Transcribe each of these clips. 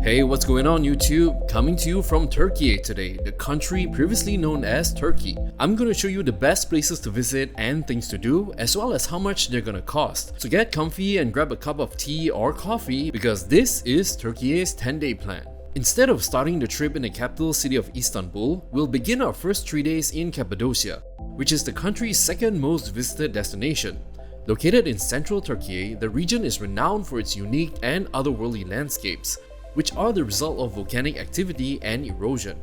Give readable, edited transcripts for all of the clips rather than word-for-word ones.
Hey, what's going on YouTube? Coming to you from Turkiye today, the country previously known as Turkey. I'm going to show you the best places to visit and things to do, as well as how much they're going to cost. So get comfy and grab a cup of tea or coffee because this is Turkiye's 10-day plan. Instead of starting the trip in the capital city of Istanbul, we'll begin our first 3 days in Cappadocia, which is the country's second most visited destination. Located in central Turkey, the region is renowned for its unique and otherworldly landscapes, which are the result of volcanic activity and erosion.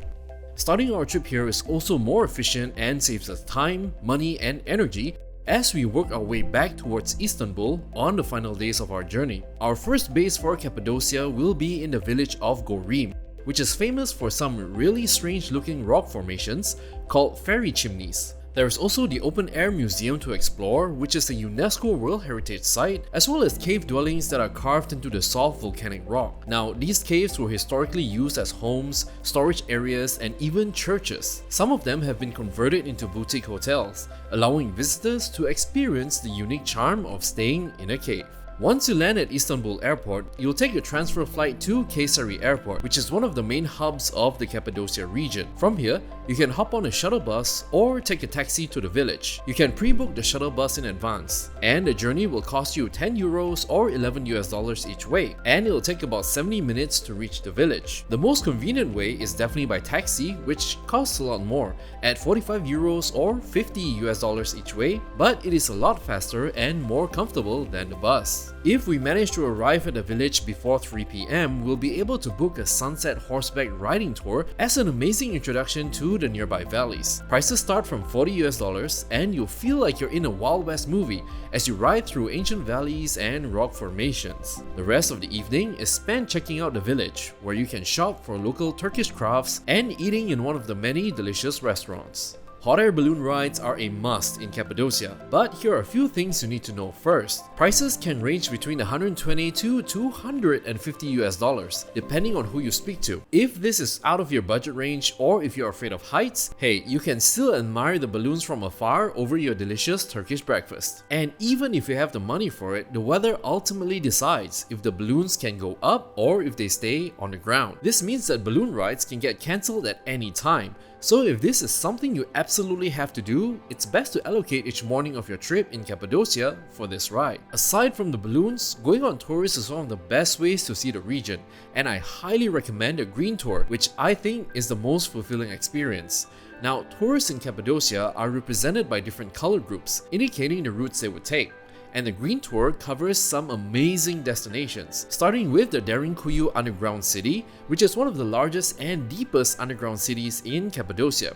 Starting our trip here is also more efficient and saves us time, money, and energy as we work our way back towards Istanbul on the final days of our journey. Our first base for Cappadocia will be in the village of Goreme, which is famous for some really strange looking rock formations called fairy chimneys. There is also the open air museum to explore, which is a UNESCO World Heritage Site, as well as cave dwellings that are carved into the soft volcanic rock. Now, these caves were historically used as homes, storage areas, and even churches. Some of them have been converted into boutique hotels, allowing visitors to experience the unique charm of staying in a cave. Once you land at Istanbul Airport, you'll take a transfer flight to Kayseri Airport, which is one of the main hubs of the Cappadocia region. From here, you can hop on a shuttle bus or take a taxi to the village. You can pre-book the shuttle bus in advance, and the journey will cost you 10 euros or $11 each way, and it'll take about 70 minutes to reach the village. The most convenient way is definitely by taxi, which costs a lot more, at 45 euros or $50 each way, but it is a lot faster and more comfortable than the bus. If we manage to arrive at the village before 3 PM, we'll be able to book a sunset horseback riding tour as an amazing introduction to the nearby valleys. Prices start from $40 and you'll feel like you're in a Wild West movie as you ride through ancient valleys and rock formations. The rest of the evening is spent checking out the village, where you can shop for local Turkish crafts and eating in one of the many delicious restaurants. Hot air balloon rides are a must in Cappadocia, but here are a few things you need to know first. Prices can range between $120 to $250 depending on who you speak to. If this is out of your budget range or if you're afraid of heights, hey, you can still admire the balloons from afar over your delicious Turkish breakfast. And even if you have the money for it, the weather ultimately decides if the balloons can go up or if they stay on the ground. This means that balloon rides can get cancelled at any time. So if this is something you absolutely have to do, it's best to allocate each morning of your trip in Cappadocia for this ride. Aside from the balloons, going on tours is one of the best ways to see the region, and I highly recommend a green tour, which I think is the most fulfilling experience. Now, tours in Cappadocia are represented by different color groups, indicating the routes they would take. And the green tour covers some amazing destinations, starting with the Derinkuyu underground city, which is one of the largest and deepest underground cities in Cappadocia.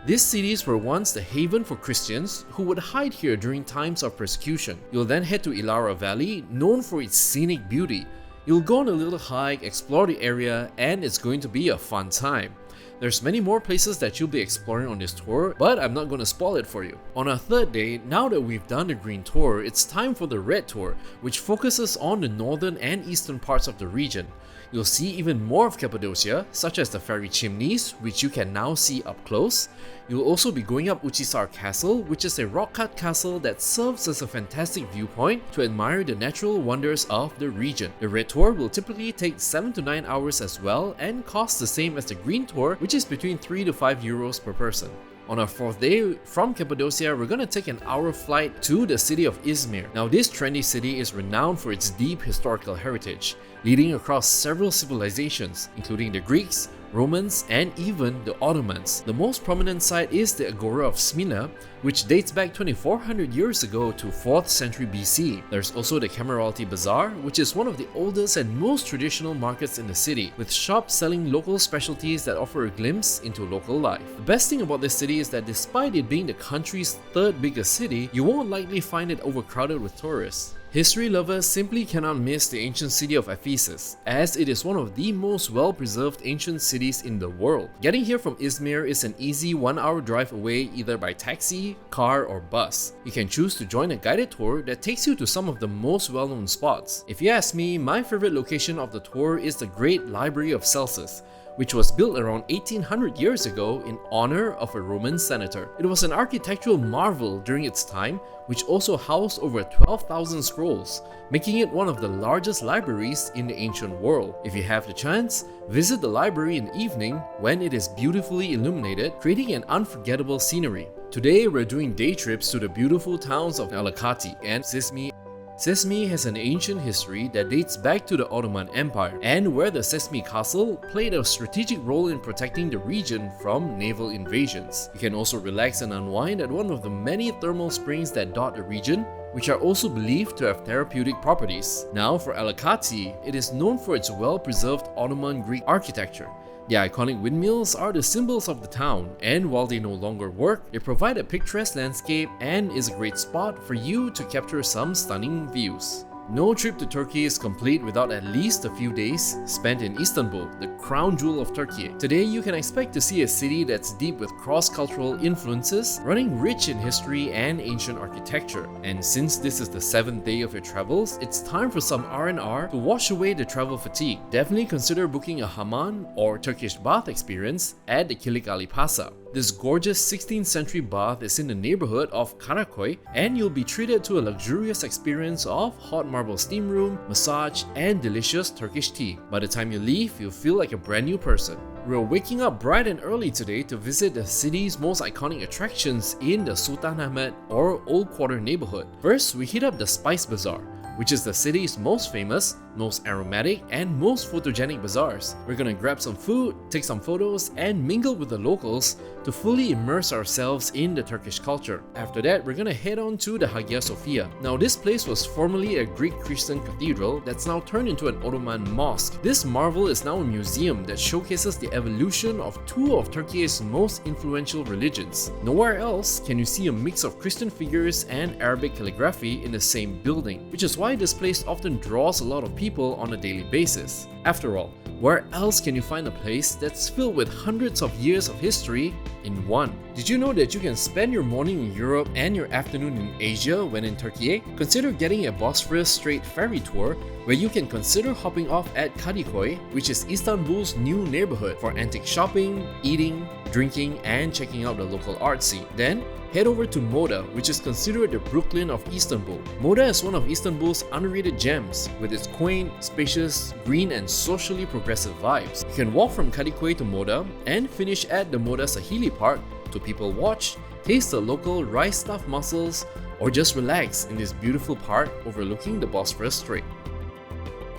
These cities were once the haven for Christians who would hide here during times of persecution. You'll then head to Ilara Valley, known for its scenic beauty. You'll go on a little hike, explore the area, and it's going to be a fun time. There's many more places that you'll be exploring on this tour, but I'm not going to spoil it for you. On our third day, now that we've done the green tour, it's time for the red tour, which focuses on the northern and eastern parts of the region. You'll see even more of Cappadocia, such as the fairy chimneys, which you can now see up close. You'll also be going up Uchisar Castle, which is a rock-cut castle that serves as a fantastic viewpoint to admire the natural wonders of the region. The red tour will typically take 7 to 9 hours as well and cost the same as the green tour, which is between 3 to 5 euros per person. On our fourth day, from Cappadocia, we're gonna take an hour flight to the city of Izmir. Now, this trendy city is renowned for its deep historical heritage, leading across several civilizations, including the Greeks, Romans, and even the Ottomans. The most prominent site is the Agora of Smyrna, which dates back 2400 years ago to 4th century BC. There's also the Cameralty Bazaar, which is one of the oldest and most traditional markets in the city, with shops selling local specialties that offer a glimpse into local life. The best thing about this city is that despite it being the country's third biggest city, you won't likely find it overcrowded with tourists. History lovers simply cannot miss the ancient city of Ephesus, as it is one of the most well-preserved ancient cities in the world. Getting here from Izmir is an easy 1-hour drive away either by taxi, car, or bus. You can choose to join a guided tour that takes you to some of the most well-known spots. If you ask me, my favorite location of the tour is the Great Library of Celsus, which was built around 1800 years ago in honor of a Roman senator. It was an architectural marvel during its time, which also housed over 12,000 scrolls, making it one of the largest libraries in the ancient world. If you have the chance, visit the library in the evening when it is beautifully illuminated, creating an unforgettable scenery. Today, we're doing day trips to the beautiful towns of Alakati and Sesmi. Sesmi has an ancient history that dates back to the Ottoman Empire, and where the Sesmi castle played a strategic role in protecting the region from naval invasions. You can also relax and unwind at one of the many thermal springs that dot the region, which are also believed to have therapeutic properties. Now for Alakati, it is known for its well-preserved Ottoman Greek architecture. The iconic windmills are the symbols of the town, and while they no longer work, they provide a picturesque landscape and is a great spot for you to capture some stunning views. No trip to Turkey is complete without at least a few days spent in Istanbul, the crown jewel of Turkiye. Today, you can expect to see a city that's deep with cross-cultural influences, running rich in history and ancient architecture. And since this is the 7th day of your travels, it's time for some R&R to wash away the travel fatigue. Definitely consider booking a Hamman or Turkish bath experience at the Kilik Ali Pasa. This gorgeous 16th century bath is in the neighborhood of Karaköy, and you'll be treated to a luxurious experience of hot marble steam room, massage, and delicious Turkish tea. By the time you leave, you'll feel like a brand new person. We're waking up bright and early today to visit the city's most iconic attractions in the Sultanahmet or Old Quarter neighborhood. First, we hit up the Spice Bazaar, which is the city's most famous, most aromatic, and most photogenic bazaars. We're gonna grab some food, take some photos, and mingle with the locals to fully immerse ourselves in the Turkish culture. After that, we're gonna head on to the Hagia Sophia. Now, this place was formerly a Greek Christian cathedral that's now turned into an Ottoman mosque. This marvel is now a museum that showcases the evolution of two of Turkey's most influential religions. Nowhere else can you see a mix of Christian figures and Arabic calligraphy in the same building, which is why this place often draws a lot of people on a daily basis. After all, where else can you find a place that's filled with hundreds of years of history in one? Did you know that you can spend your morning in Europe and your afternoon in Asia when in Turkey? Consider getting a Bosphorus Strait ferry tour where you can consider hopping off at Kadıköy, which is Istanbul's new neighborhood, for antique shopping, eating, drinking, and checking out the local art scene. Then, head over to Moda, which is considered the Brooklyn of Istanbul. Moda is one of Istanbul's underrated gems, with its quaint, spacious, green, and socially progressive vibes. You can walk from Kadıköy to Moda and finish at the Moda Sahili Park to people watch, taste the local rice-stuffed mussels, or just relax in this beautiful park overlooking the Bosphorus Strait.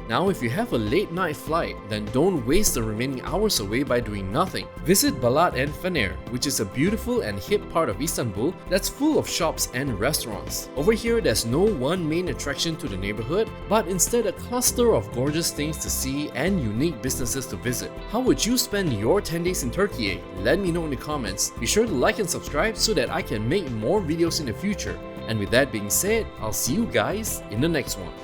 Now, if you have a late night flight, then don't waste the remaining hours away by doing nothing. Visit Balat and Fener, which is a beautiful and hip part of Istanbul that's full of shops and restaurants. Over here, there's no one main attraction to the neighborhood, but instead a cluster of gorgeous things to see and unique businesses to visit. How would you spend your 10 days in Turkey? Let me know in the comments. Be sure to like and subscribe so that I can make more videos in the future. And with that being said, I'll see you guys in the next one.